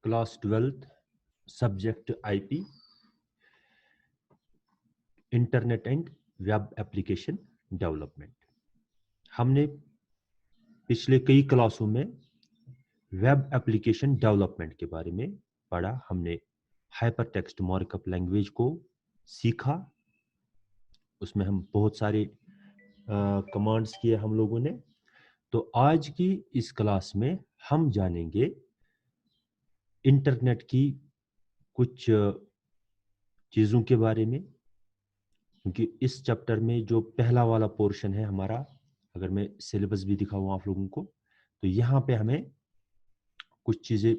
Class 12th subject IP internet and web application development. हमने पिछले कई क्लासों में वेब एप्लीकेशन डेवलपमेंट के बारे में पढ़ा। हमने हाइपर टेक्स्ट मार्कअप लैंग्वेज को सीखा, उसमें हम बहुत सारे कमांड्स किए हम लोगों ने। तो आज की इस क्लास में हम जानेंगे इंटरनेट की कुछ चीज़ों के बारे में, क्योंकि इस चैप्टर में जो पहला वाला पोर्शन है हमारा, अगर मैं सिलेबस भी दिखाऊं आप लोगों को, तो यहाँ पे हमें कुछ चीज़ें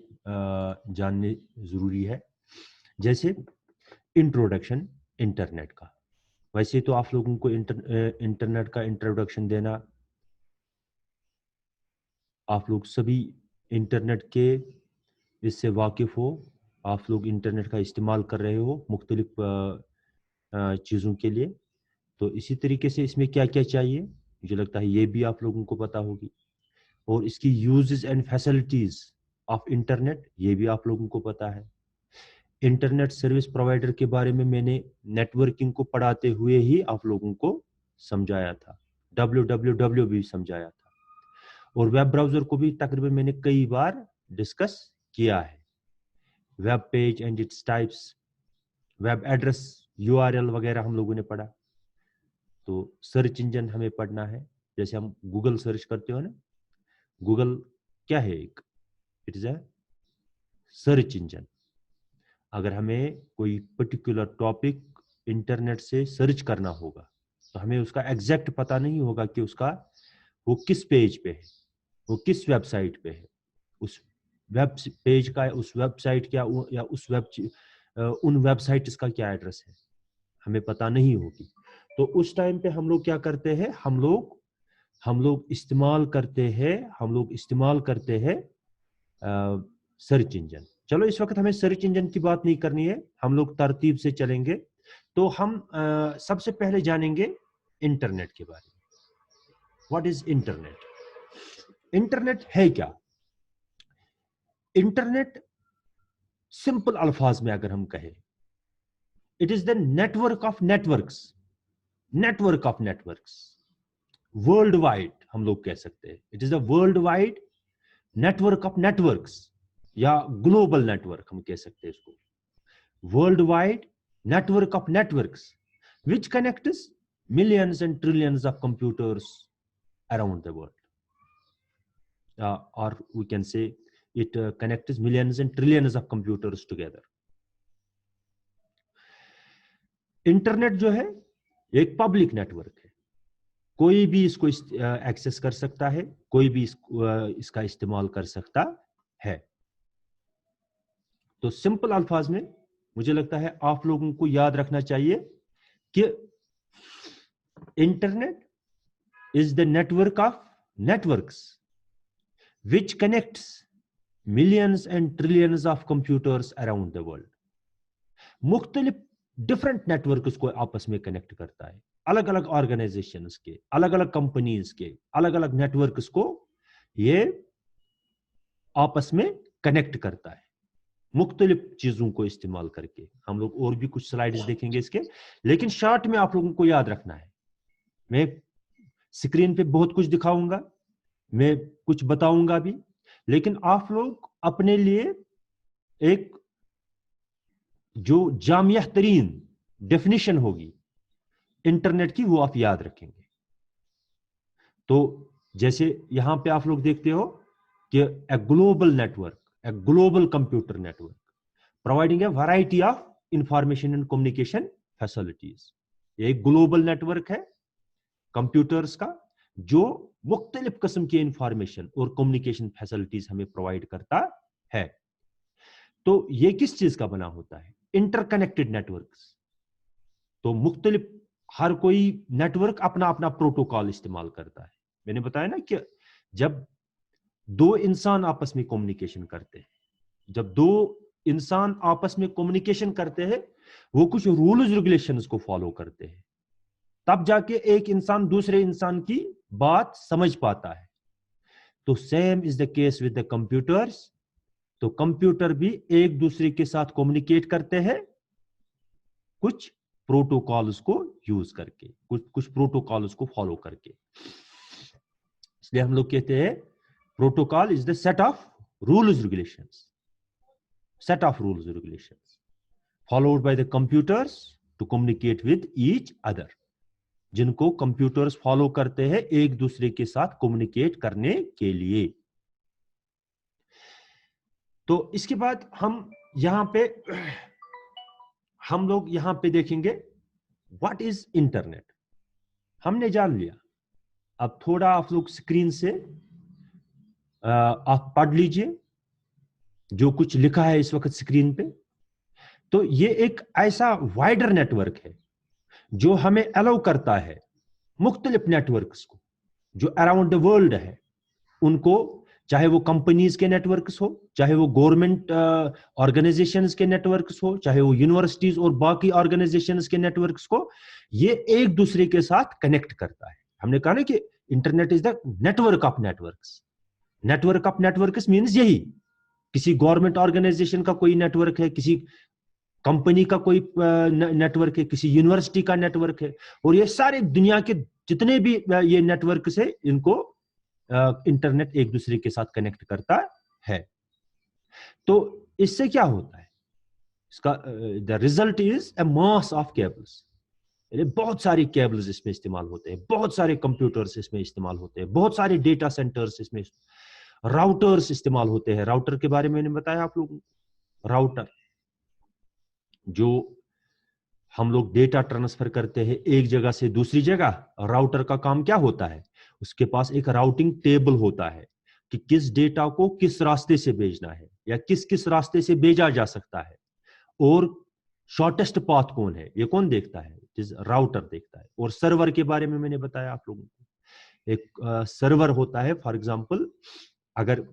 जानने ज़रूरी है, जैसे इंट्रोडक्शन इंटरनेट का। वैसे तो आप लोगों को इंटरनेट का इंट्रोडक्शन देना, आप लोग सभी इंटरनेट के इससे वाकिफ़ हो, आप लोग इंटरनेट का इस्तेमाल कर रहे हो मुख्तलिफ चीज़ों के लिए। तो इसी तरीके से इसमें क्या क्या चाहिए, मुझे लगता है ये भी आप लोगों को पता होगी। और इसकी uses and facilities of internet, ये भी आप लोगों को पता है। इंटरनेट सर्विस प्रोवाइडर के बारे में मैंने नेटवर्किंग को पढ़ाते हुए ही आप लोगों को समझाया था, www भी समझाया था, और वेब ब्राउज़र को भी तकरीबन मैंने कई बार डिस्कस किया है। Web page and its types, web address, URL वगैरह हम लोगों ने पढ़ा। तो सर्च इंजन हमें पढ़ना है, जैसे हम गूगल सर्च करते हो ना, गूगल क्या है, एक it is a search engine. अगर हमें कोई पर्टिकुलर टॉपिक इंटरनेट से सर्च करना होगा तो हमें उसका एग्जैक्ट पता नहीं होगा कि उसका वो किस पेज पे है, वो किस वेबसाइट पे है, उस वेब पेज का, उस वेबसाइट क्या, या उस उन वेबसाइट्स का क्या एड्रेस है, हमें पता नहीं होगी। तो उस टाइम पे हम लोग क्या करते हैं, हम लोग इस्तेमाल करते हैं सर्च इंजन। चलो इस वक्त हमें सर्च इंजन की बात नहीं करनी है, हम लोग तरतीब से चलेंगे। तो हम सबसे पहले जानेंगे इंटरनेट के बारे में। What is internet? इंटरनेट है क्या? इंटरनेट सिंपल अल्फाज में अगर हम कहें, it is the network of networks, world wide हम लोग कह सकते हैं। It is the world wide network of networks, या ग्लोबल नेटवर्क हम कह सकते हैं इसको। World wide network of networks which connects millions and trillions of computers around the world, or we can say it connects millions and trillions of computers together. Internet जो है एक public network है, कोई भी इसको एक्सेस कर सकता है, कोई भी इसका इस्तेमाल कर सकता है। तो सिंपल अल्फाज में मुझे लगता है आप लोगों को याद रखना चाहिए कि internet is the network of networks which connects millions and trillions of computers around the world. मुख्तलिफ डिफरेंट नेटवर्क्स को आपस में कनेक्ट करता है, अलग अलग ऑर्गेनाइजेशंस के, अलग अलग कंपनीज के, अलग अलग नेटवर्क्स को ये आपस में कनेक्ट करता है मुख्तलिफ चीजों को इस्तेमाल करके। हम लोग और भी कुछ स्लाइड्स देखेंगे इसके, लेकिन शॉर्ट में आप लोगों को याद रखना है। मैं स्क्रीन पे बहुत कुछ दिखाऊंगा, मैं कुछ बताऊंगा भी, लेकिन आप लोग अपने लिए एक जो जामिया तरीन डेफिनेशन होगी इंटरनेट की, वो आप याद रखेंगे। तो जैसे यहां पे आप लोग देखते हो कि a global network, a global computer network providing a variety of information and communication facilities. ये एक ग्लोबल नेटवर्क है कंप्यूटर्स का जो मुख्तलिफ किस्म की इंफॉर्मेशन और कम्युनिकेशन फैसिलिटीज हमें प्रोवाइड करता है। तो ये किस चीज का बना होता है? Interconnected networks. तो मुख्तलिफ हर कोई नेटवर्क अपना अपना प्रोटोकॉल इस्तेमाल करता है। मैंने बताया ना कि जब दो इंसान आपस में कम्युनिकेशन करते हैं, जब दो इंसान आपस में कम्युनिकेशन करते हैं, वो कुछ रूल्स रेगुलेशंस को फॉलो करते हैं, तब जाके एक इंसान दूसरे इंसान की बात समझ पाता है। तो same is the case with the computers تو कंप्यूटर भी एक दूसरे के साथ कम्युनिकेट करते हैं कुछ प्रोटोकॉल्स को यूज करके, कुछ प्रोटोकॉल्स को फॉलो करके. इसलिए हम लोग कहते हैं protocol is the set of rules regulations, set of rules regulations followed by the computers to communicate with each other, जिनको कंप्यूटर्स फॉलो करते हैं एक दूसरे के साथ कम्युनिकेट करने के लिए. तो इसके बाद हम लोग यहां पे देखेंगे व्हाट इज इंटरनेट. हमने जान लिया. अब थोड़ा आप लोग स्क्रीन से आप पढ़ लीजिए जो कुछ लिखा है इस वक्त स्क्रीन पे. तो ये एक ऐसा वाइडर नेटवर्क है जो हमें अलाउ करता है मुख्तलिफ नेटवर्क्स को जो अराउंड द वर्ल्ड है उनको, चाहे वो कंपनीज के नेटवर्क्स हो, चाहे वो गवर्नमेंट ऑर्गेनाइजेशंस के नेटवर्क्स हो, चाहे वो यूनिवर्सिटीज और बाकी ऑर्गेनाइजेशंस के नेटवर्क्स को, ये एक दूसरे के साथ कनेक्ट करता है. हमने कहा ना कि internet is the network of networks. Network of networks means यही, किसी गवर्नमेंट ऑर्गेनाइजेशन का कोई नेटवर्क है, किसी कंपनी का कोई नेटवर्क है, किसी यूनिवर्सिटी का नेटवर्क है, और ये सारे दुनिया के जितने भी ये नेटवर्क से इनको इंटरनेट एक दूसरे के साथ कनेक्ट करता है. तो इससे क्या होता है, इसका the result is a mass of cables. बहुत सारी केबल्स इसमें इस्तेमाल होते हैं, बहुत सारे कंप्यूटर्स इसमें इस्तेमाल होते हैं, बहुत सारे डेटा सेंटर्स इसमें, राउटर्स इस्तेमाल होते हैं. राउटर के बारे में मैंने बताया आप लोगों को. राउटर जो हम लोग डेटा ट्रांसफर करते हैं एक जगह से दूसरी जगह, राउटर का काम क्या होता है, उसके पास एक राउटिंग टेबल होता है कि किस डेटा को किस रास्ते से भेजना है या किस किस रास्ते से भेजा जा सकता है, और शॉर्टेस्ट पाथ कौन है, ये कौन देखता है, राउटर देखता है. और सर्वर के बारे में मैंने बताया आप लोगों को. एक सर्वर होता है, फॉर एग्जांपल अगर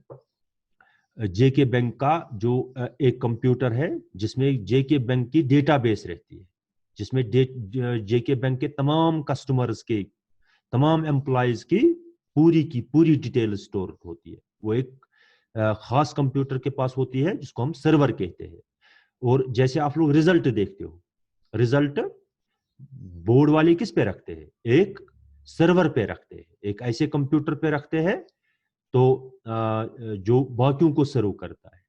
जेके बैंक का जो एक कंप्यूटर है जिसमें जेके बैंक की डेटाबेस रहती है, जिसमें जेके बैंक के तमाम कस्टमर्स के, तमाम एम्प्लॉयज की पूरी डिटेल स्टोर होती है. वो एक खास कंप्यूटर के पास होती है जिसको हम सर्वर कहते हैं. और जैसे आप लोग रिजल्ट देखते हो, रिजल्ट बोर्ड वाले किस पे रखते हैं, एक सर्वर पे रखते हैं, एक ऐसे कंप्यूटर पे रखते हैं तो जो बाकियों को सर्व करता है.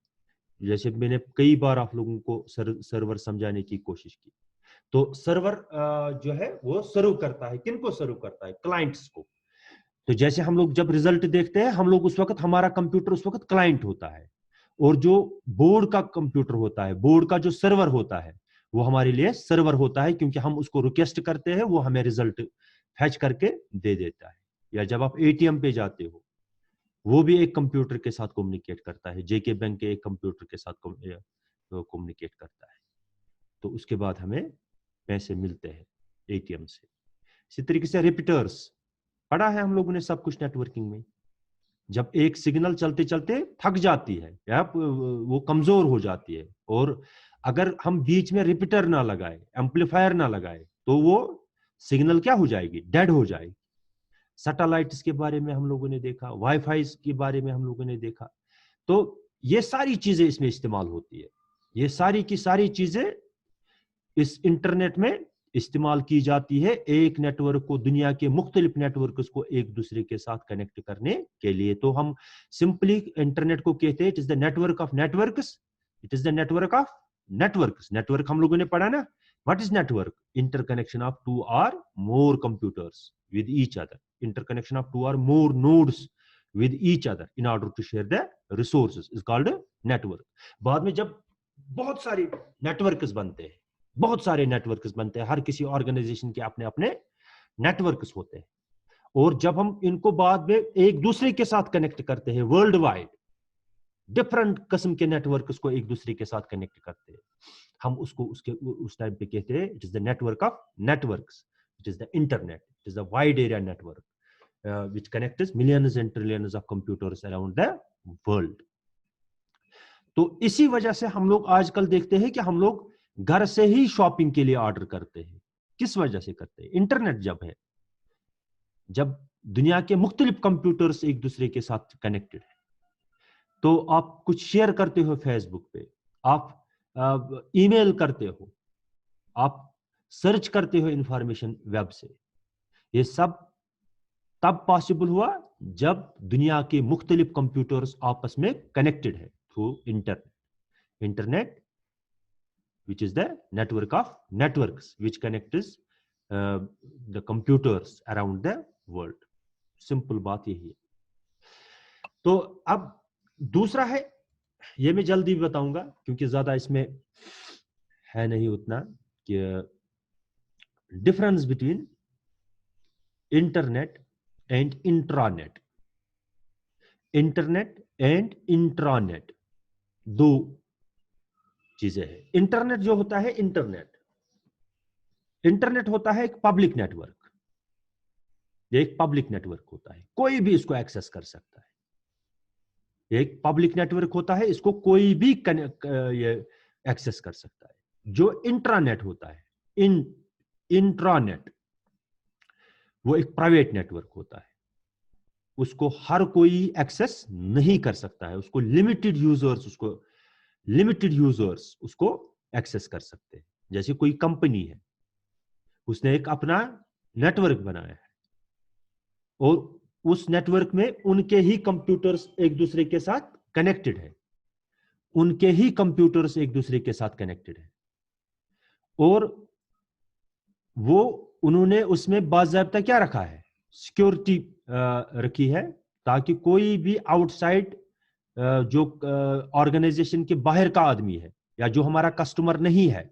जैसे मैंने कई बार आप लोगों को सर्वर समझाने की कोशिश की. तो सर्वर जो है वो सर्व करता है, किनको सर्व करता है, क्लाइंट्स को. तो जैसे हम लोग जब रिजल्ट देखते हैं, हम लोग उस वक्त, हमारा कंप्यूटर उस वक्त क्लाइंट होता है, और जो बोर्ड का कंप्यूटर होता है, बोर्ड का जो सर्वर होता है, वो हमारे लिए सर्वर होता है, क्योंकि हम उसको रिक्वेस्ट करते हैं, वो हमें रिजल्ट फैच करके दे देता है. या जब आप एटीएम पे जाते हो, वो भी एक कंप्यूटर के साथ कम्युनिकेट करता है, जेके बैंक के एक कंप्यूटर के साथ कम्युनिकेट करता है. तो उसके बाद हमें पैसे मिलते हैं एटीएम से. इसी तरीके से रिपीटर्स पढ़ा है हम लोगों ने सब कुछ नेटवर्किंग में. जब एक सिग्नल चलते चलते थक जाती है या वो कमजोर हो जाती है, और अगर हम बीच में रिपीटर ना लगाए, एम्पलीफायर ना लगाए, तो वो सिग्नल क्या हो जाएगी, डेड हो जाएगी. सैटेलाइट्स के बारे में हम लोगों ने देखा, वाईफाई के बारे में हम लोगों ने देखा. तो ये सारी चीजें इसमें इस्तेमाल होती है. ये सारी की सारी चीजें इस इंटरनेट में इस्तेमाल की जाती है एक नेटवर्क को, दुनिया के मुख्तलिफ नेटवर्क्स को एक दूसरे के साथ कनेक्ट करने के लिए. तो हम सिंपली इंटरनेट को कहते हैं it is the network of networks. It is the network of networks. Network हम लोगों ने पढ़ा ना, what is network, interconnection of two or more computers with each other, interconnection of two or more nodes with each other in order to share the resources is called a network. बाद में जब बहुत सारे networks बनते हैं, बहुत सारे networks बनते हैं, हर किसी ऑर्गेनाइजेशन के अपने अपने नेटवर्क्स होते हैं, और जब हम इनको बाद में एक दूसरे के साथ कनेक्ट करते हैं, वर्ल्ड वाइड डिफरेंट किस्म के नेटवर्क्स को एक दूसरे के साथ कनेक्ट करते हैं, हम उसको उस टाइम पे कहते हैं it is the network of networks. It is the internet. It is the wide area network which connects millions and trillions of computers around the world. तो इसी वजह से हम लोग आजकल देखते हैं कि हम लोग घर से ही शॉपिंग के लिए ऑर्डर करते हैं. किस वजह से करते हैं, इंटरनेट जब है, जब दुनिया के मुख्तलिफ कंप्यूटर्स एक दूसरे के साथ कनेक्टेड है, تو آپ کچھ شیئر کرتے ہو فیس بک پہ, آپ ای میل کرتے ہو, آپ سرچ کرتے ہو انفارمیشن ویب سے. یہ سب تب پاسبل ہوا جب دنیا کے مختلف کمپیوٹرز آپس میں کنیکٹڈ ہے through internet which is the network of networks which connects the computers around the world. Simple بات یہی ہے. تو اب دوسرا ہے, یہ میں جلدی بتاؤں گا کیونکہ زیادہ اس میں ہے نہیں اتنا, کہ difference between internet and intranet. Internet and intranet دو چیزیں ہیں. انٹرنیٹ جو ہوتا ہے, انٹرنیٹ ہوتا ہے ایک پبلک نیٹ ورک. یہ ایک پبلک نیٹ ورک ہوتا ہے, کوئی بھی اس کو ایکسس کر سکتا ہے. ایک پبلک نیٹ ورک ہوتا ہے, اس کو کوئی بھی ایکسس کر سکتا ہے. جو انٹرانیٹ ہوتا ہے, انٹرانیٹ, وہ ایک پرائیویٹ نیٹ ورک ہوتا ہے. اس کو ہر کوئی ایکسس نہیں کر سکتا ہے. اس کو لمیٹڈ یوزرز اس کو ایکسس کر سکتے ہیں. جیسے کوئی کمپنی ہے, اس نے ایک اپنا نیٹ ورک بنایا ہے, اور اس نیٹ ورک میں ان کے ہی کمپیوٹرز ایک دوسرے کے ساتھ کنیکٹڈ ہے. اور انہوں نے اس میں باضابطہ کیا رکھا ہے, سیکیورٹی رکھی ہے, تاکہ کوئی بھی آؤٹ سائڈ جو آرگنائزیشن کے باہر کا آدمی ہے یا جو ہمارا کسٹمر نہیں ہے,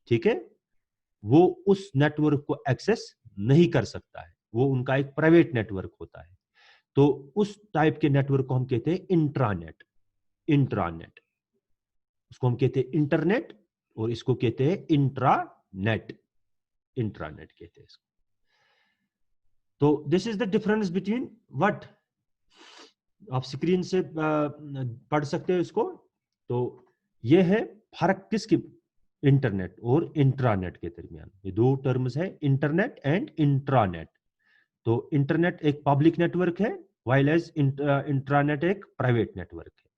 ٹھیک ہے, وہ اس نیٹ ورک کو ایکسس نہیں کر سکتا ہے. وہ ان کا ایک پرائیویٹ نیٹ ورک ہوتا ہے. تو اس ٹائپ کے نیٹ ورک کو ہم کہتے ہیں انٹرانیٹ. اس کو ہم کہتے ہیں انٹرنیٹ, اور اس کو کہتے ہیں انٹرانیٹ کہتے ہیں اس کو. تو دس از دا ڈفرنس بٹوین وٹ, آپ اسکرین سے پڑھ سکتے ہو اس کو. تو یہ ہے فرق کس کی, انٹرنیٹ اور انٹرانیٹ کے درمیان. یہ دو ٹرمز ہے, انٹرنیٹ اینڈ انٹرانیٹ. تو انٹرنیٹ ایک پبلک نیٹ ورک ہے, وائل ایز انٹرانیٹ ایک پرائیویٹ نیٹ ورک ہے.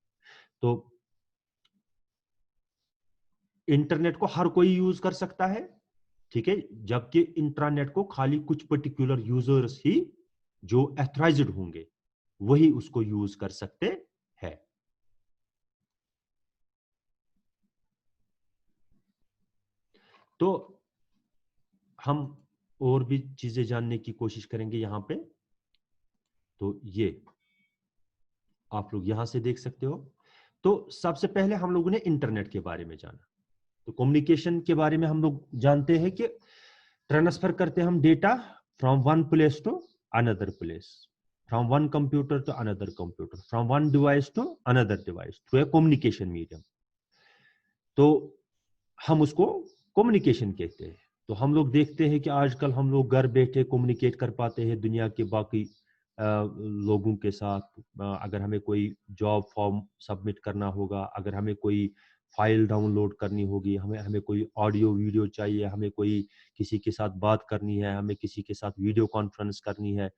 تو انٹرنیٹ کو ہر کوئی یوز کر سکتا ہے, ٹھیک ہے, جبکہ انٹرانیٹ کو خالی کچھ پرٹیکولر یوزرز ہی جو ایتھرائزڈ ہوں گے وہی اس کو یوز کر سکتے ہیں. تو ہم اور بھی چیزیں جاننے کی کوشش کریں گے یہاں پہ. تو یہ آپ لوگ یہاں سے دیکھ سکتے ہو. تو سب سے پہلے ہم لوگوں نے انٹرنیٹ کے بارے میں جانا. تو کمیونیکیشن کے بارے میں ہم لوگ جانتے ہیں کہ ٹرانسفر کرتے ہم data from one place to another place, from one computer to another computer, from one device to another device through a communication medium. تو ہم اس کو کمیونیکیشن کہتے ہیں. تو ہم لوگ دیکھتے ہیں کہ آج کل ہم لوگ گھر بیٹھے کمیونیکیٹ کر پاتے ہیں دنیا کے باقی لوگوں کے ساتھ. اگر ہمیں کوئی جاب فارم سبمٹ کرنا ہوگا, اگر ہمیں کوئی فائل ڈاؤن لوڈ کرنی ہوگی, ہمیں کوئی آڈیو ویڈیو چاہیے, ہمیں کوئی کسی کے ساتھ بات کرنی ہے, ہمیں کسی کے ساتھ ویڈیو کانفرنس کرنی ہے,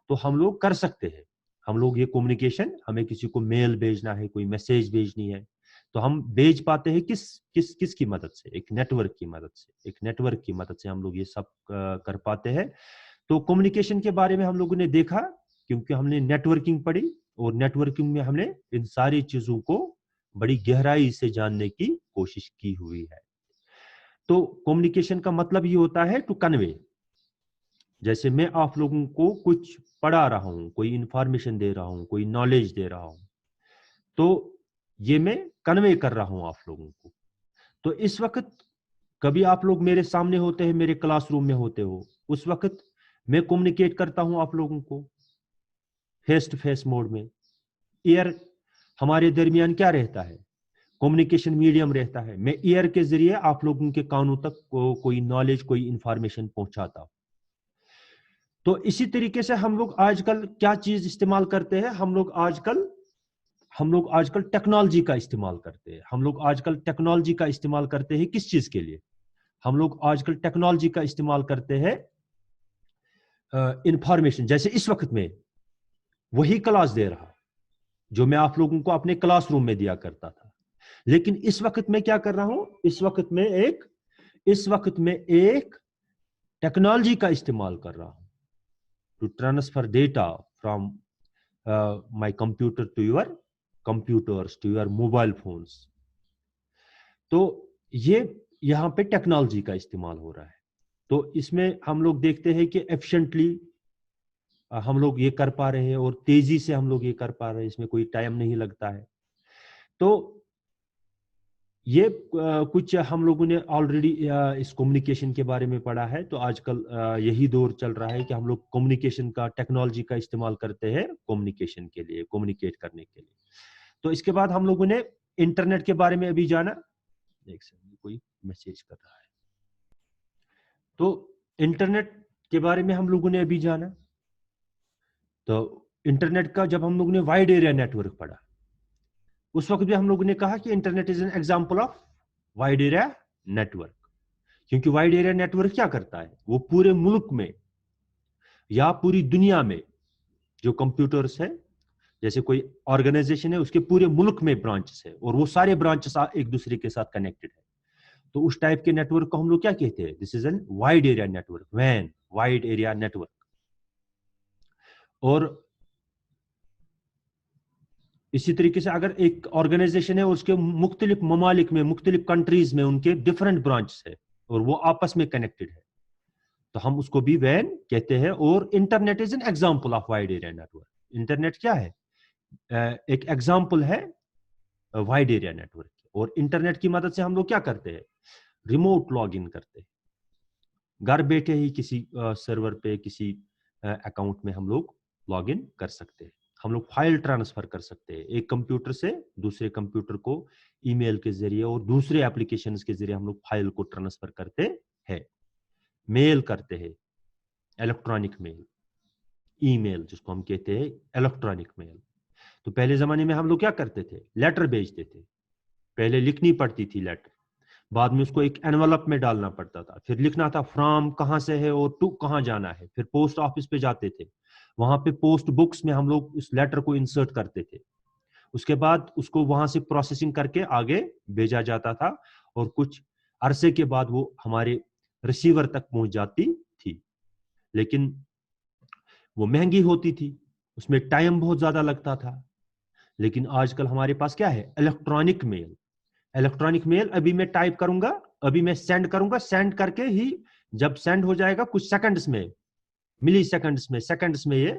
تو ہم لوگ کر سکتے ہیں. ہم لوگ یہ کمیونیکیشن, ہمیں کسی کو میل بھیجنا ہے, کوئی میسیج بھیجنی ہے, تو ہم بھیج پاتے ہیں کس کی مدد سے, ایک نیٹ ورک کی مدد سے ہم لوگ یہ سب کر پاتے ہیں. تو کمیونیکیشن کے بارے میں ہم لوگوں نے دیکھا, کیونکہ ہم نے نیٹ ورکنگ پڑھی, اور نیٹ ورکنگ میں ہم نے ان ساری چیزوں کو بڑی گہرائی سے جاننے کی کوشش کی ہوئی ہے. تو کمیونیکیشن کا مطلب یہ ہوتا ہے ٹو کنوے. جیسے میں آپ لوگوں کو کچھ پڑھا رہا ہوں, کوئی انفارمیشن دے رہا ہوں, کوئی نالج دے رہا ہوں, تو یہ میں کنوے کر رہا ہوں آپ لوگوں کو. تو اس وقت کبھی آپ لوگ میرے سامنے ہوتے ہیں, میرے کلاس روم میں ہوتے ہو, اس وقت میں کمیونیکیٹ کرتا ہوں آپ لوگوں کو فیس ٹو فیس موڈ میں. ایئر ہمارے درمیان کیا رہتا ہے, کمیونیکیشن میڈیم رہتا ہے. میں ایئر کے ذریعے آپ لوگوں کے کانوں تک کوئی نالج, کوئی انفارمیشن پہنچاتا ہوں. تو اسی طریقے سے ہم لوگ آج کل کیا چیز استعمال کرتے ہیں, ہم لوگ آج کل ٹیکنالوجی کا استعمال کرتے ہیں. ہم لوگ آج کل ٹیکنالوجی کا استعمال کرتے ہیں کس چیز کے لیے, ہم لوگ آج کل ٹیکنالوجی کا استعمال کرتے ہیں انفارمیشن. جیسے اس وقت میں وہی کلاس دے رہا, जो मैं आप लोगों को अपने क्लासरूम में दिया करता था। लेकिन इस वक्त मैं क्या कर रहा हूं, इस वक्त में एक टेक्नोलॉजी का इस्तेमाल कर रहा हूं to transfer data from my computer to your computers, to your mobile phones. तो ये यहां पे टेक्नोलॉजी का इस्तेमाल हो रहा है। तो इसमें हम लोग देखते हैं कि एफिशिएंटली हम लोग ये कर पा रहे हैं और तेजी से हम लोग ये कर पा रहे हैं, इसमें कोई टाइम नहीं लगता है। तो ये कुछ हम लोगों ने ऑलरेडी इस कम्युनिकेशन के बारे में पढ़ा है। तो आजकल यही दौर चल रहा है कि हम लोग कम्युनिकेशन का, टेक्नोलॉजी का इस्तेमाल करते हैं कम्युनिकेशन के लिए, कम्युनिकेट करने के लिए। तो इसके बाद हम लोगों ने इंटरनेट के बारे में अभी जाना। एक सेकंड, कोई मैसेज कर रहा है। तो इंटरनेट के बारे में हम लोगों ने अभी जाना। तो इंटरनेट का जब हम लोगों ने वाइड एरिया नेटवर्क पढ़ा, उस वक्त भी हम लोगों ने कहा कि internet is an example of wide area network. क्योंकि वाइड एरिया नेटवर्क क्या करता है, वो पूरे मुल्क में या पूरी दुनिया में जो कंप्यूटर्स है, जैसे कोई ऑर्गेनाइजेशन है, उसके पूरे मुल्क में ब्रांचेस है और वो सारे ब्रांचेस एक दूसरे के साथ कनेक्टेड है। तो उस टाइप के नेटवर्क को हम लोग क्या कहते हैं, this is an wide area network, वैन वाइड एरिया नेटवर्क। और इसी तरीके से अगर एक ऑर्गेनाइजेशन है और उसके मुख्तलिफ ममालिक में, मुख्तलिफ कंट्रीज में उनके डिफरेंट ब्रांच है और वो आपस में कनेक्टेड है, तो हम उसको भी वैन कहते हैं। और internet is an example of wide area network. Internet क्या है, एक एग्जांपल है वाइड एरिया नेटवर्क। और इंटरनेट की मदद से हम लोग क्या करते हैं, रिमोट लॉग इन करते हैं। घर बैठे ही किसी सर्वर पे, किसी अकाउंट में हम लोग लॉग इन कर सकते हैं। हम लोग फाइल ट्रांसफर कर सकते हैं एक कंप्यूटर से दूसरे कंप्यूटर को, ईमेल के जरिए और दूसरे एप्लीकेशंस के जरिए हम लोग फाइल को ट्रांसफर करते हैं। मेल करते हैं, इलेक्ट्रॉनिक मेल, ईमेल जिसको हम कहते हैं इलेक्ट्रॉनिक मेल। तो पहले जमाने में हम लोग क्या करते थे, लेटर भेजते थे। पहले लिखनी पड़ती थी लेटर, बाद में उसको एक एनवलप में डालना पड़ता था, फिर लिखना था फ्रॉम कहां से है और टू कहां जाना है। फिर पोस्ट ऑफिस पे जाते थे, वहां पे पोस्ट बुक्स में हम लोग उस लेटर को इंसर्ट करते थे। उसके बाद उसको वहां से प्रोसेसिंग करके आगे भेजा जाता था और कुछ अरसे के बाद वो हमारे रिसीवर तक पहुंच जाती थी। लेकिन वो महंगी होती थी, उसमें टाइम बहुत ज्यादा लगता था। लेकिन आजकल हमारे पास क्या है, इलेक्ट्रॉनिक मेल। इलेक्ट्रॉनिक मेल अभी मैं टाइप करूंगा, अभी मैं सेंड करूंगा, सेंड करके ही जब सेंड हो जाएगा कुछ सेकंड्स में, मिली सेकंड्स में ये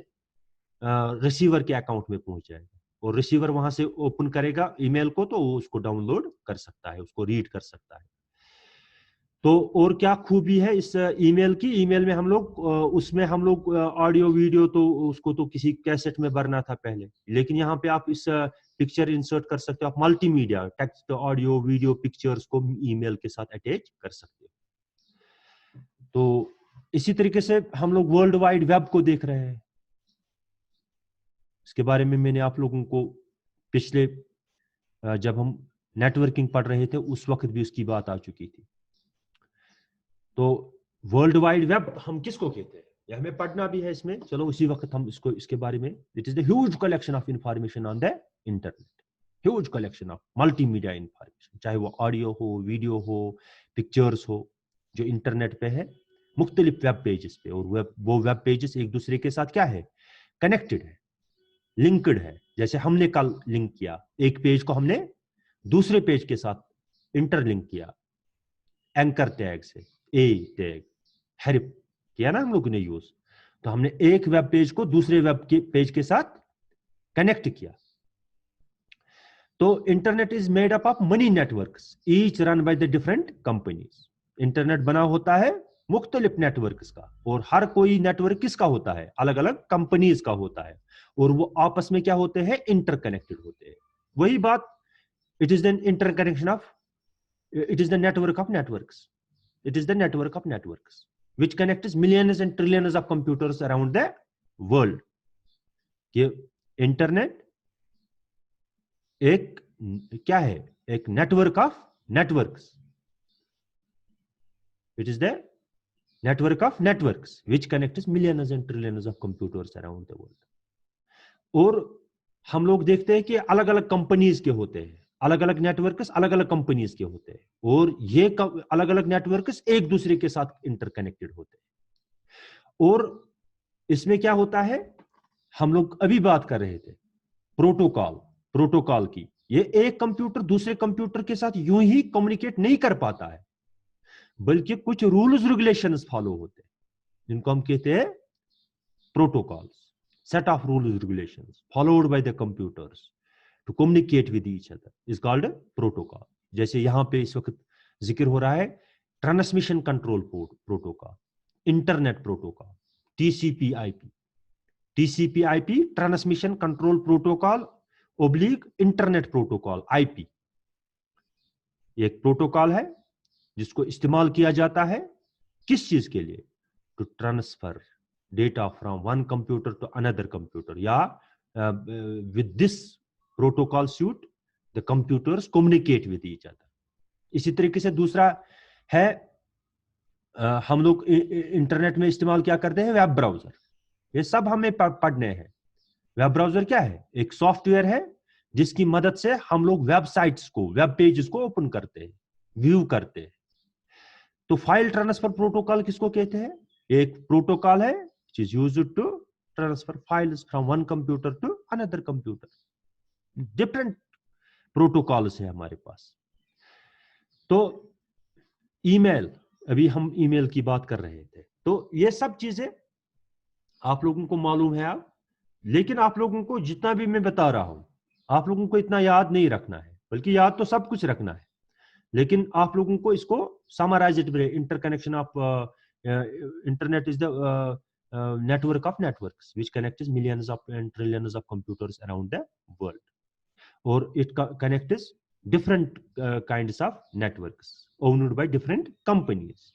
रिसीवर के अकाउंट में पहुंच जाएगा और रिसीवर वहां से ओपन करेगा ईमेल को, तो वो उसको डाउनलोड कर सकता है, उसको रीड कर सकता है। तो और क्या खूबी है इस ईमेल की, ईमेल में हम लोग उसमें हम लोग ऑडियो वीडियो, तो उसको तो किसी कैसेट में भरना था पहले, लेकिन यहाँ पे आप इस पिक्चर इंसर्ट कर सकते हो, आप multimedia text, audio, video, pictures को ईमेल के साथ अटैच कर सकते हो। तो इसी तरीके से हम लोग वर्ल्ड वाइड वेब को देख रहे हैं। इसके बारे में मैंने आप लोगों को पिछले जब हम नेटवर्किंग पढ़ रहे थे उस वक्त भी उसकी बात आ चुकी थी। तो वर्ल्ड वाइड वेब हम किसको कहते हैं, यह हमें पढ़ना भी है इसमें। चलो उसी वक्त हम इसको, इसके बारे में, it is the huge collection of information on the internet, huge collection of multimedia information, चाहे वो ऑडियो हो, वीडियो हो, पिक्चर्स हो, जो इंटरनेट पे है मुख्तलिफ वेब पेजेस पे। और वो वेब पेजेस एक दूसरे के साथ क्या है, कनेक्टेड है, लिंक्ड है। जैसे हमने कल लिंक किया, एक पेज को हमने दूसरे पेज के साथ इंटरलिंक किया एंकर टैग से, ए टैग हेल्प किया ना हम लोगों ने यूज। तो हमने एक वेब पेज को दूसरे वेब के पेज के साथ कनेक्ट किया। तो internet is made up of money networks, each run by the different companies. Internet बना होता है मुख्तलिफ नेटवर्क्स का, और हर कोई नेटवर्क किसका होता है, अलग अलग कंपनीज का होता है, और वो आपस में क्या होते हैं, इंटरकनेक्टेड होते हैं। वही बात, it is the interconnection of, it is the network of networks, it is the network of networks which connects millions and trillions of computers around the world। ये इंटरनेट एक क्या है, एक network of networks, it is the network of networks which connects millions and trillions of computers around the world। और ہم لوگ دیکھتے ہیں کہ الگ الگ کمپنیز کے ہوتے ہیں, الگ الگ نیٹورکس الگ الگ کمپنیز کے ہوتے ہیں, اور یہ الگ الگ نیٹورکس ایک دوسرے کے ساتھ انٹر کنیکٹڈ ہوتے ہیں. اور اس میں کیا ہوتا ہے, ہم لوگ ابھی بات کر رہے تھے پروٹوکال کی. یہ ایک کمپیوٹر دوسرے کمپیوٹر کے ساتھ یوں ہی کمیونیکیٹ نہیں کر پاتا ہے, بلکہ کچھ رولز ریگولیشنز فالو ہوتے ہیں جن کو ہم کہتے ہیں protocols, set of rules regulations followed by the computers to communicate with each other is called a protocol. جیسے یہاں پہ اس وقت ذکر ہو رہا ہے transmission control protocol, internet protocol, T C P I P transmission control protocol oblique internet protocol I P. یہ ایک پروٹوکال ہے جس کو استعمال کیا جاتا ہے کس چیز کے لیے, to transfer data from one computer to another computer. With this protocol suite, the computers communicate with each other. اسی طریقے سے دوسرا ہے, ہم لوگ انٹرنیٹ میں استعمال کیا کرتے ہیں, ویب براؤزر. یہ سب ہمیں پڑھنے ہیں. ویب براؤزر کیا ہے؟ ایک سافٹ ویئر ہے جس کی مدد سے ہم لوگ ویب سائٹس کو, ویب پیجز کو اوپن کرتے ہیں, ویو کرتے ہیں. تو فائل ٹرانسفر پروٹوکال کس کو کہتے ہیں؟ ایک پروٹوکال ہے which is used to transfer files from one computer to another computer. Different protocols ہیں ہمارے پاس. تو ای میل, ابھی ہم ای میل کی بات کر رہے تھے, تو یہ سب چیزیں آپ لوگوں کو معلوم ہے اب, لیکن آپ لوگوں کو جتنا بھی میں بتا رہا ہوں آپ لوگوں کو اتنا یاد نہیں رکھنا ہے, بلکہ یاد تو سب کچھ رکھنا ہے, لیکن آپ لوگوں کو اس کو summarize it. Interconnection of internet is the network of networks which connects millions of and trillions of computers around the world, or it connects different kinds of networks owned by different companies,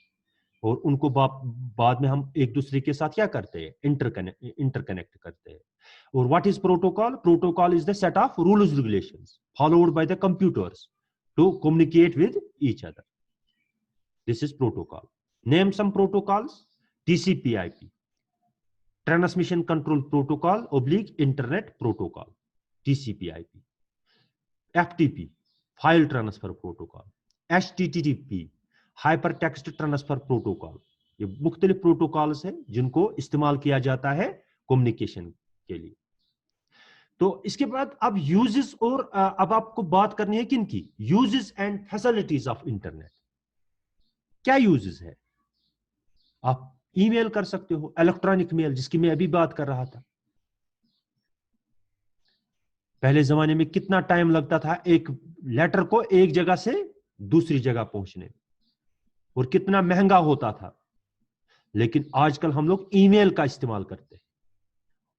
اور ان کو بعد میں ہم ایک دوسرے کے ساتھ کیا کرتے ہیں, انٹرکنیکٹ کرتے ہیں. اور what is protocol? Protocol is the set of rules regulations followed by the computers to communicate with each other. This is protocol. Name some protocols. TCP/IP, Transmission Control Protocol oblique Internet Protocol, TCP/IP. FTP, File Transfer Protocol. HTTP, Hypertext Transfer Protocol. یہ مختلف protocols ہیں جن کو استعمال کیا جاتا ہے communication کے لیے. تو اس کے بعد اب یوزز, اور اب آپ کو بات کرنی ہے کن کی, uses and facilities of internet. کیا یوزز ہے؟ آپ ای میل کر سکتے ہو, الیکٹرانک میل جس کی میں ابھی بات کر رہا تھا. پہلے زمانے میں کتنا ٹائم لگتا تھا ایک لیٹر کو ایک جگہ سے دوسری جگہ پہنچنے میں, اور کتنا مہنگا ہوتا تھا. لیکن آج کل ہم لوگ ای میل کا استعمال کرتے ہیں,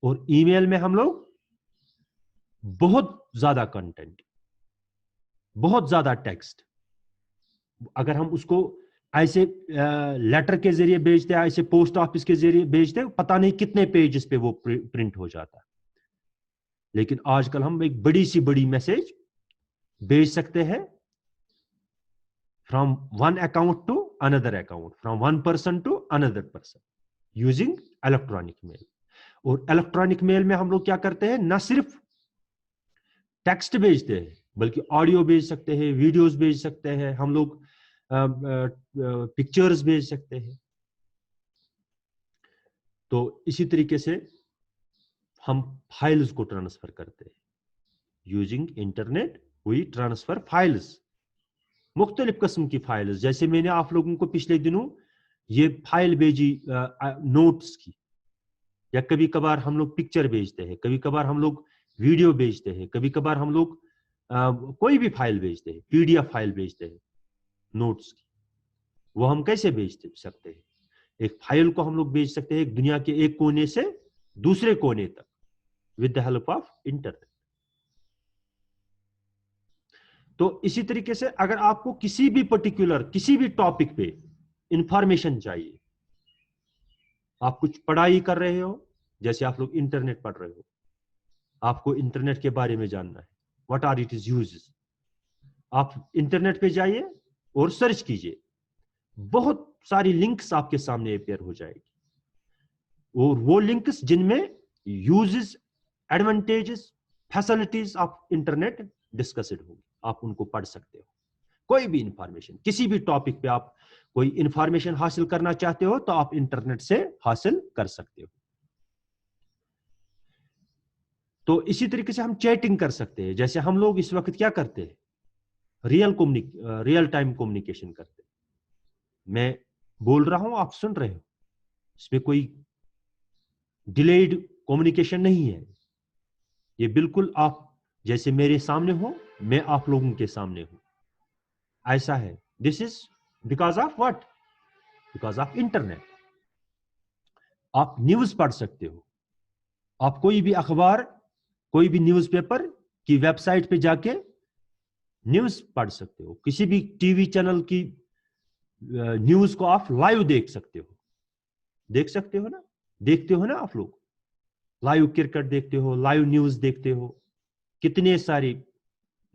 اور ای میل میں ہم لوگ بہت زیادہ کنٹینٹ, بہت زیادہ ٹیکسٹ, اگر ہم اس کو ایسے لیٹر کے ذریعے بھیجتے ہیں, ایسے پوسٹ آفس کے ذریعے بھیجتے ہیں, پتہ نہیں کتنے پیجز پہ وہ پرنٹ ہو جاتا ہے. لیکن آج کل ہم ایک بڑی سی بڑی میسج بھیج سکتے ہیں from one account to another account, from one person to another person, using electronic mail. اور الیکٹرانک میل میں ہم لوگ کیا کرتے ہیں, نہ صرف ٹیکسٹ بھیجتے ہیں بلکہ آڈیو بھیج سکتے ہیں, ویڈیوز بھیج سکتے ہیں, ہم لوگ پکچرز بھیج سکتے ہیں. تو اسی طریقے سے ہم فائلز کو ٹرانسفر کرتے ہیں. Using internet we transfer files, مختلف قسم کی فائلز. جیسے میں نے آپ لوگوں کو پچھلے دنوں یہ فائل بھیجی نوٹس کی, یا کبھی کبھار ہم لوگ پکچر بھیجتے ہیں, کبھی کبھار ہم لوگ ویڈیو بھیجتے ہیں, کبھی کبھار ہم لوگ کوئی بھی فائل بھیجتے ہیں, پی ڈی ایف فائل بھیجتے ہیں نوٹس کی. وہ ہم کیسے بھیج سکتے ہیں؟ ایک فائل کو ہم لوگ بھیج سکتے ہیں ایک دنیا کے ایک کونے سے دوسرے کونے تک with the help of internet. تو اسی طریقے سے اگر آپ کو کسی بھی پرٹیکولر کسی بھی ٹاپک پہ انفارمیشن چاہیے, آپ کچھ پڑھائی کر رہے ہو, جیسے آپ لوگ انٹرنیٹ پڑھ رہے ہو, آپ کو انٹرنیٹ کے بارے میں جاننا ہے, what are it is uses, آپ انٹرنیٹ پہ جائیے اور سرچ کیجئے, بہت ساری لنکس آپ کے سامنے اپیئر ہو جائے گی, اور وہ لنکس جن میں uses, advantages facilities of internet discussed होगी, आप उनको पढ़ सकते हो। कोई भी इंफॉर्मेशन, किसी भी टॉपिक पे आप कोई इंफॉर्मेशन हासिल करना चाहते हो तो आप इंटरनेट से हासिल कर सकते हो। तो इसी तरीके से हम चैटिंग कर सकते हैं, जैसे हम लोग इस वक्त क्या करते हैं, रियल टाइम कम्युनिकेशन करते हैं। मैं बोल रहा हूं, आप सुन रहे हो, इसमें कोई डिलेड कम्युनिकेशन नहीं है। ये बिल्कुल आप जैसे मेरे सामने हो, मैं आप लोगों के सामने हूं, ऐसा है। This is because of what? Because of internet. आप न्यूज पढ़ सकते हो, आप कोई भी अखबार, कोई भी न्यूज़पेपर की वेबसाइट पे जाके न्यूज पढ़ सकते हो, किसी भी टीवी चैनल की न्यूज को आप लाइव देख सकते हो। देख सकते हो ना, देखते हो ना आप लोग, लाइव क्रिकेट देखते हो, लाइव न्यूज देखते हो, कितने सारे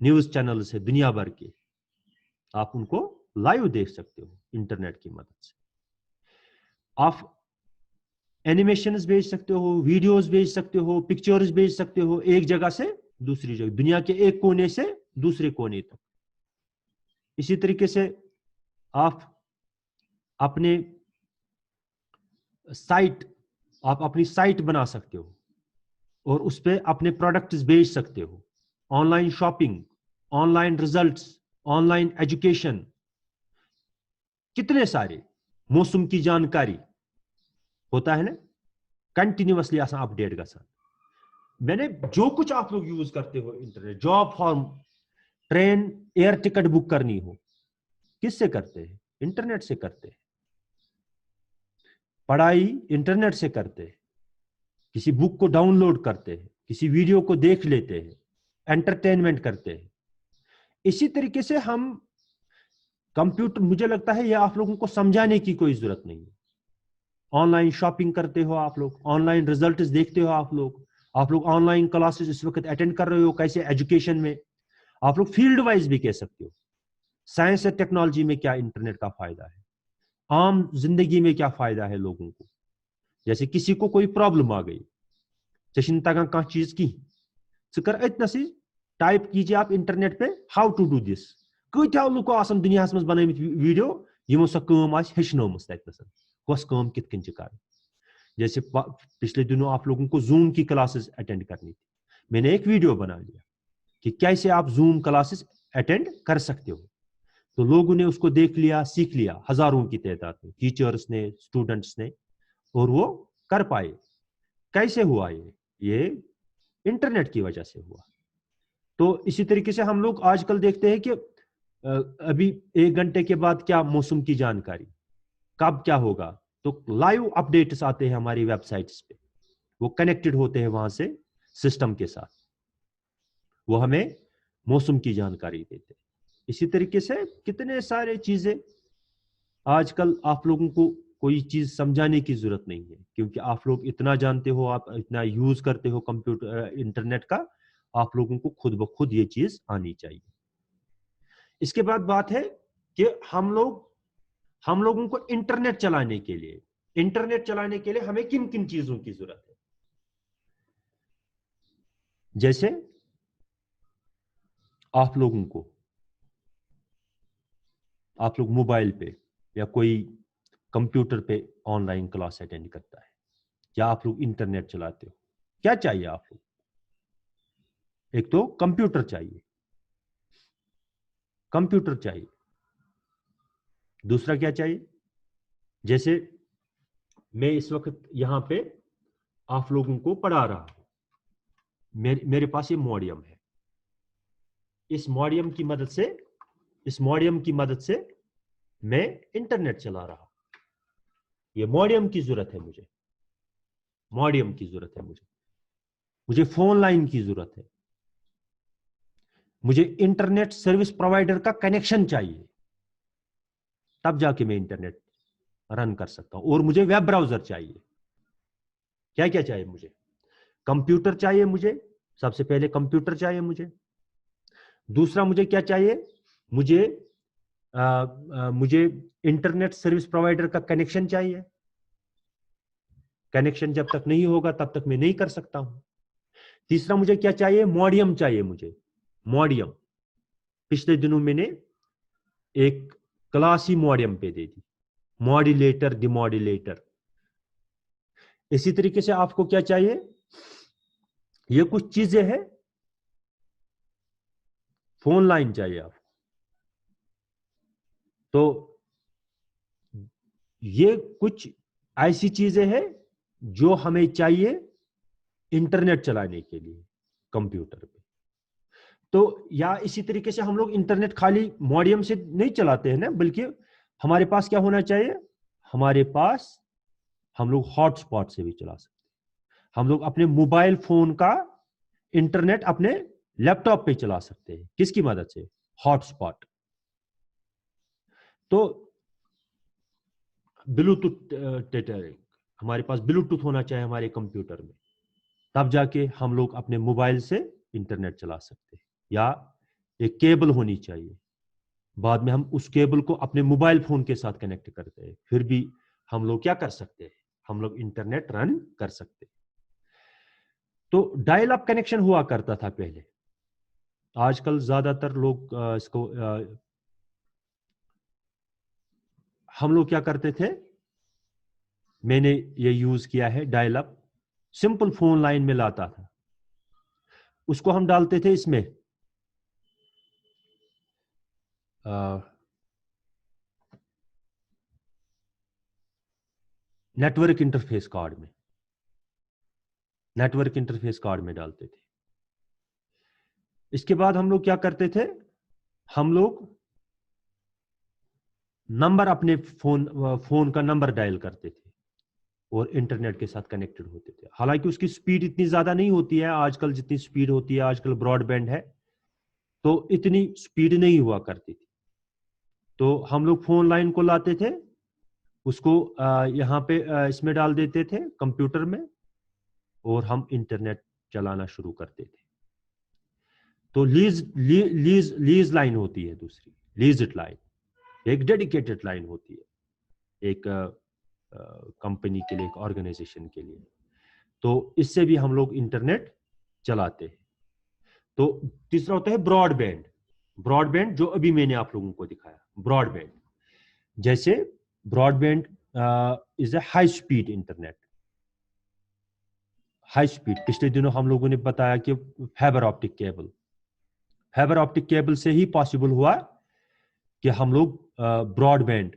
न्यूज चैनल्स है दुनिया भर के, आप उनको लाइव देख सकते हो इंटरनेट की मदद से। आप एनिमेशंस भेज सकते हो, वीडियोस भेज सकते हो, पिक्चर्स भेज सकते हो, एक जगह से दूसरी जगह, दुनिया के एक कोने से दूसरे कोने तक। इसी तरीके से आप अपने साइट, आप अपनी साइट बना सकते हो और उस पर अपने प्रोडक्ट्स बेच सकते हो। Online shopping, online results, online education, कितने सारे, मौसम की जानकारी होता है ना, कंटिन्यूअसली आसान अपडेट का साथ। मैंने जो कुछ आप लोग यूज करते हो internet, job form, train air ticket book करनी हो, किससे करते हैं? इंटरनेट से करते हैं। पढ़ाई इंटरनेट से करते हैं, किसी बुक को डाउनलोड करते हैं, किसी वीडियो को देख लेते हैं, एंटरटेनमेंट करते हैं। इसी तरीके से हम कंप्यूटर, मुझे लगता है ये आप लोगों को समझाने की कोई जरूरत नहीं है। ऑनलाइन शॉपिंग करते हो आप लोग, ऑनलाइन रिजल्ट्स देखते हो आप लोग ऑनलाइन क्लासेस इस वक्त अटेंड कर रहे हो, कैसे एजुकेशन में, आप लोग फील्ड वाइज भी कह सकते हो। साइंस और टेक्नोलॉजी में क्या इंटरनेट का फायदा है, आम जिंदगी में क्या फायदा है लोगों को। जैसे किसी को कोई प्रॉब्लम आ गई, तगन कह चीज की, कर अतनसी टाइप कीजिए आप इंटरनेट पे, हाउ टू डू दिस। कत्या लुको आसन दुनिया में बनमित वीडियो, यमो सो कम हेचनोमस तथन, कस कम कित कन कर। जैसे पिछले दिनों आप लोगों को जूम की क्लासेस अटेंड करनी थी, मैंने एक वीडियो बना लिया कि कैसे आप जूम क्लासेस अटेंड कर सकते हो। तो लोगों ने उसको देख लिया, सीख लिया, हजारों की तादाद में, टीचर्स ने, स्टूडेंट्स ने, और वो कर पाए। कैसे हुआ ये इंटरनेट की वजह से हुआ। तो इसी तरीके से हम लोग आजकल देखते हैं कि अभी 1 घंटे के बाद क्या मौसम की जानकारी, कब क्या होगा, तो लाइव अपडेट्स आते हैं हमारी वेबसाइट्स पे, वो कनेक्टेड होते हैं वहां से सिस्टम के साथ, वो हमें मौसम की जानकारी देते हैं। इसी तरीके से कितने सारे चीजें, आजकल आप लोगों को कोई चीज समझाने की जरूरत नहीं है, क्योंकि आप लोग इतना जानते हो, आप इतना यूज करते हो कंप्यूटर इंटरनेट का, आप लोगों को खुद ब खुद ये चीज आनी चाहिए। इसके बाद बात है कि हम लोगों को इंटरनेट चलाने के लिए हमें किन किन चीजों की जरूरत है। जैसे आप लोग मोबाइल पे या कोई कंप्यूटर पे ऑनलाइन क्लास अटेंड करता है, या आप लोग इंटरनेट चलाते हो, क्या चाहिए आप लोग? एक तो कंप्यूटर चाहिए, दूसरा क्या चाहिए? जैसे मैं इस वक्त यहां पे आप लोगों को पढ़ा रहा हूं, मेरे पास ये मॉडियम है, इस मॉडियम की मदद से मैं इंटरनेट चला रहा हूं। ये मॉडियम की जरूरत है मुझे फोन लाइन की जरूरत है, मुझे इंटरनेट सर्विस प्रोवाइडर का कनेक्शन चाहिए, तब जाके मैं इंटरनेट रन कर सकता हूं। और मुझे वेब ब्राउजर चाहिए। क्या क्या चाहिए मुझे? कंप्यूटर चाहिए मुझे, सबसे पहले कंप्यूटर चाहिए मुझे। दूसरा मुझे क्या चाहिए? मुझे इंटरनेट सर्विस प्रोवाइडर का कनेक्शन चाहिए। कनेक्शन जब तक नहीं होगा तब तक मैं नहीं कर सकता हूं। तीसरा मुझे क्या चाहिए, मॉडियम चाहिए मुझे, मॉडियम। पिछले दिनों मैंने एक क्लास ही मॉडियम पे दे दी, मॉड्यूलेटर, डिमॉड्यूलेटर। इसी तरीके से आपको क्या चाहिए, ये कुछ चीजें हैं, फोन लाइन चाहिए आपको। तो ये कुछ ऐसी चीजें हैं जो हमें चाहिए इंटरनेट चलाने के लिए कंप्यूटर पे। तो या इसी तरीके से हम लोग इंटरनेट खाली मॉडियम से नहीं चलाते हैं ना, बल्कि हमारे पास क्या होना चाहिए, हमारे पास हम लोग हॉटस्पॉट से भी चला सकते हैं। हम लोग अपने मोबाइल फोन का इंटरनेट अपने लैपटॉप पे चला सकते हैं, किसकी मदद से, हॉटस्पॉट। तो ब्लूटूथ टेटरिंग, हमारे पास ब्लूटूथ होना चाहिए हमारे कंप्यूटर में, तब जाके हम लोग अपने मोबाइल से इंटरनेट चला सकते हैं। या एक केबल होनी चाहिए, बाद में हम उस केबल को अपने मोबाइल फोन के साथ कनेक्ट करते हैं, फिर भी हम लोग क्या कर सकते हैं, हम लोग इंटरनेट रन कर सकते हैं। तो डायल अप कनेक्शन हुआ करता था पहले, आजकल ज्यादातर लोग इसको हम लोग क्या करते थे, मैंने ये यूज किया है dial up, simple phone line में लाता था, उसको हम डालते थे इसमें नेटवर्क इंटरफेस कार्ड में, नेटवर्क इंटरफेस कार्ड में डालते थे। इसके बाद हम लोग क्या करते थे, हम लोग नंबर अपने फोन का नंबर डायल करते थे और इंटरनेट के साथ कनेक्टेड होते थे। हालांकि उसकी स्पीड इतनी ज्यादा नहीं होती है आजकल, जितनी स्पीड होती है आजकल ब्रॉडबैंड है, तो इतनी स्पीड नहीं हुआ करती थी। तो हम लोग फोन लाइन को लाते थे, उसको यहाँ पे इसमें डाल देते थे कंप्यूटर में, और हम इंटरनेट चलाना शुरू करते थे। तो लीज लाइन होती है दूसरी, लीज लाइन, एक डेडिकेटेड लाइन होती है एक कंपनी के लिए, एक ऑर्गेनाइजेशन के लिए। तो इससे भी हम लोग इंटरनेट चलाते हैं। तो तीसरा होता है ब्रॉडबैंड, ब्रॉडबैंड जो अभी मैंने आप लोगों को दिखाया, ब्रॉडबैंड। जैसे broadband is a high speed internet, high speed. पिछले दिनों हम लोगों ने बताया कि fibre optic cable, fibre optic cable से ही पॉसिबल हुआ कि हम लोग ब्रॉडबैंड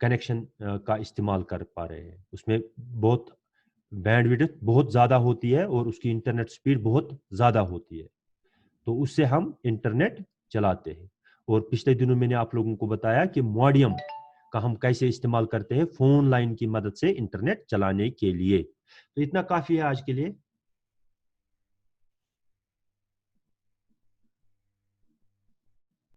कनेक्शन का इस्तेमाल कर पा रहे हैं। उसमें बहुत बैंडविड्थ बहुत ज़्यादा होती है और उसकी इंटरनेट स्पीड बहुत ज़्यादा होती है, तो उससे हम इंटरनेट चलाते हैं। और पिछले दिनों मैंने आप लोगों को बताया कि मॉडियम का हम कैसे इस्तेमाल करते हैं फोन लाइन की मदद से इंटरनेट चलाने के लिए। तो इतना काफ़ी है आज के लिए।